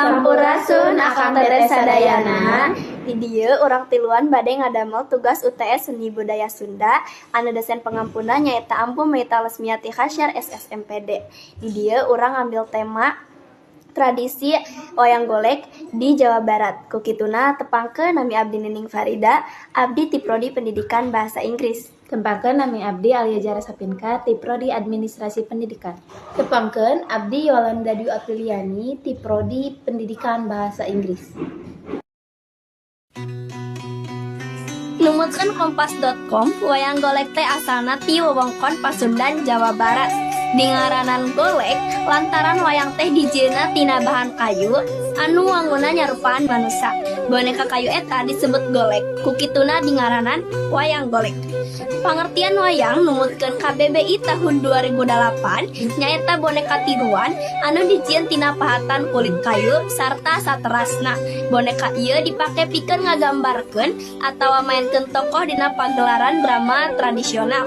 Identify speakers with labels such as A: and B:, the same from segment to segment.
A: Sampurasun akang teteh sadayana. Di dieu urang tiluan bade ngadamel tugas UTS Seni Budaya Sunda anu dosen pengampuna nyaeta Ampu Meita Lesmiati Hasyar SSMPD. Di dieu urang ngambil tema tradisi wayang golek di Jawa Barat. Kukituna tepangkeun nami abdi Nining Farida, abdi ti Prodi Pendidikan Bahasa Inggris.
B: Kempangkeun nami abdi Alia Jara Sapinka ti Prodi Administrasi Pendidikan. Kempangkeun abdi Yolanda Dwi Apriliani ti Prodi Pendidikan Bahasa Inggris.
A: Numutkeun kompas.com, wayang golek teh asalna ti wewengkon Pasundan, Jawa Barat. Dingaranan golek lantaran wayang teh dijieunna tina bahan kayu anu wangunna nyarupaan manusia. Boneka kayu eta disebut golek. Kukituna dingaranan wayang golek. Pangertian wayang numutkeun KBBI tahun 2008 nyaeta boneka tiruan anu dijieun tina pahatan kulit kayu sarta saterasna. Boneka ieu dipake pikeun ngagambarkeun atawa mainkeun tokoh dina pagelaran drama tradisional.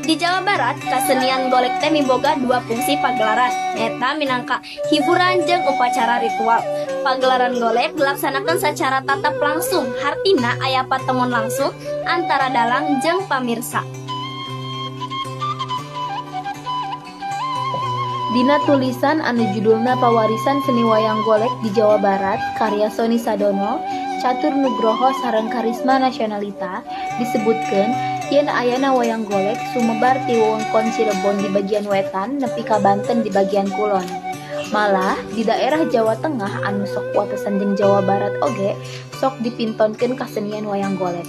A: Di Jawa Barat, kasenian golek teh miboga dua fungsi pagelaran, nyaeta minangka hiburan jeung upacara ritual. Pagelaran golek dilaksanakan secara tatap langsung, hartina aya patemon langsung antara dalang jeung pamirsa.
B: Dina tulisan anu judulna Pawarisan Seni Wayang Golek di Jawa Barat, karya Soni Sadono, Catur Nugroho sareng Karisma Nasionalita, disebutkeun yen ayana wayang golek sumebar ti wewengkon Cirebon di bagian wetan nepi ka Banten di bagian kulon. Malah di daerah Jawa Tengah anu sok watesan jeung Jawa Barat oge sok dipintonkeun kasenian wayang golek.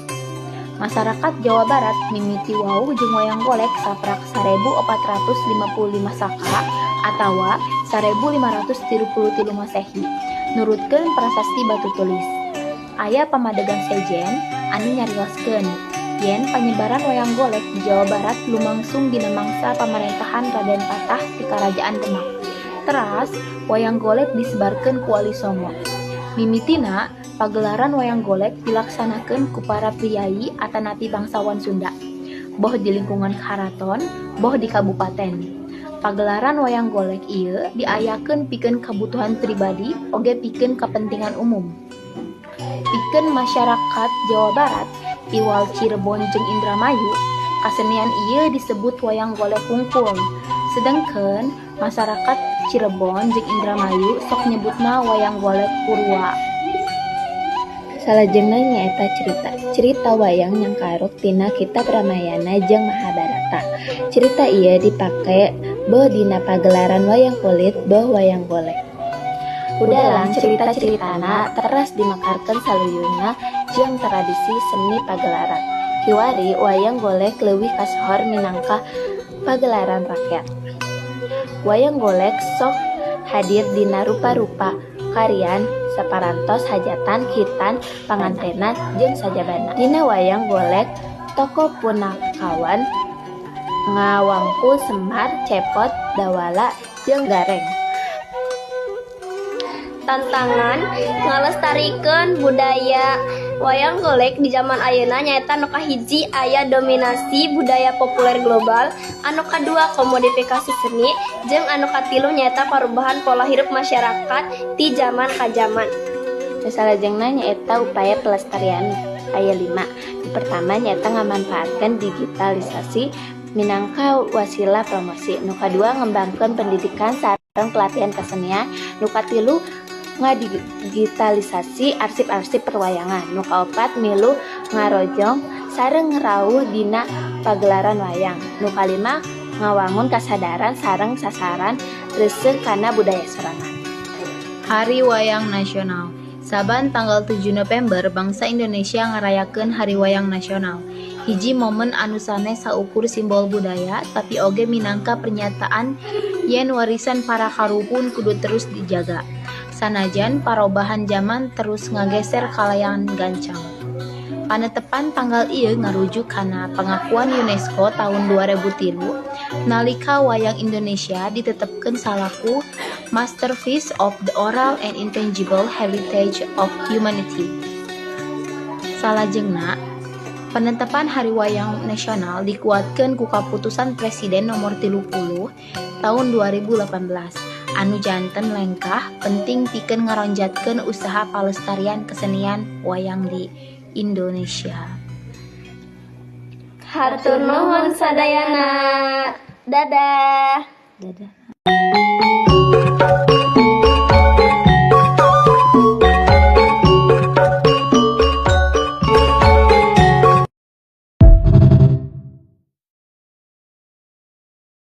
B: Masyarakat Jawa Barat mimiti wau jeung wayang golek saprak 1455 saka atawa 1533 Masehi. Nurutkeun prasasti batu tulis. Aya pamadegan sejen anu nyarioskeun yen panyebaran wayang golek di Jawa Barat lumangsung dina mangsa pamerintahan Raden Patah di Karajaan Demak. Teras, wayang golek disebarkeun ku Wali Songo. Mimitina, pagelaran wayang golek dilaksanakeun ku para priyayi atanati bangsawan Sunda, boh di lingkungan karaton, boh di kabupaten. Pagelaran wayang golek ieu diayakeun pikeun kabutuhan pribadi oge pikeun kepentingan umum. Pikeun masyarakat Jawa Barat Iwal Cirebon jeung Indramayu, kasenian ieu disebut wayang golek hungkul. Sedengkeun masyarakat Cirebon jeung Indramayu sok nyebutna wayang golek purwa. Salajengna nyaeta cerita wayang yang karuk tina kitab Ramayana jeung Mahabharata. Cerita ieu dipake beuh dina pagelaran wayang kulit beuh wayang golek. Udalang cerita-ceritana teras dimakarkeun saluyuna jeung tradisi seni pagelaran. Kiwari wayang golek leuwih kasohor minangka pagelaran rakyat. Wayang golek sok hadir dina rupa-rupa karian saparantos hajatan, hitan, pangantenan, jeung sajabana. Dina wayang golek tokoh punakawan ngawangku Semar, Cepot, Dawala, jeung Gareng.
A: Tantangan ngalestarikeun budaya wayang golek di zaman ayeuna nyaeta nu kahiji aya dominasi budaya populer global, anu kadua komodifikasi seni, jeung anu katilu nyaeta perubahan pola hidup masyarakat ti zaman ka zaman.
B: Salajengna nyaeta upaya pelestarian aya 5. Pertama nyaeta ngamanfaatkeun digitalisasi minangka wasilah promosi. Nu kadua ngembangkeun pendidikan sareng pelatihan kesenian. Nu katilu ngadigitalisasi arsip-arsip perwayangan. Nu kaopat milu ngarojong sareng ngerawuh dina pagelaran wayang. Nu kalima ngawangun kasadaran sareng sasaran reuseuh kana budaya sorangan. Hari Wayang Nasional. Saban tanggal 7 November bangsa Indonesia ngarayakeun Hari Wayang Nasional. Hiji momen anu sanes saukur simbol budaya tapi oge minangka pernyataan yen warisan para karuhun kudu terus dijaga. Sanajan parobahan zaman terus ngageser kalayan gancang. Panetepan tanggal ieu ngarujuk kana pengakuan UNESCO tahun 2003 nalika wayang Indonesia ditetepkeun salaku Masterpiece of the Oral and Intangible Heritage of Humanity. Salajengna, penetapan Hari Wayang Nasional dikuatkeun ku Kaputusan Presiden Nomor 30 tahun 2018 anu janten lengkah penting pikeun ngaronjatkeun usaha palestarian kesenian wayang di Indonesia.
A: Hatur nuhun sadayana. Dadah.
B: Dadah.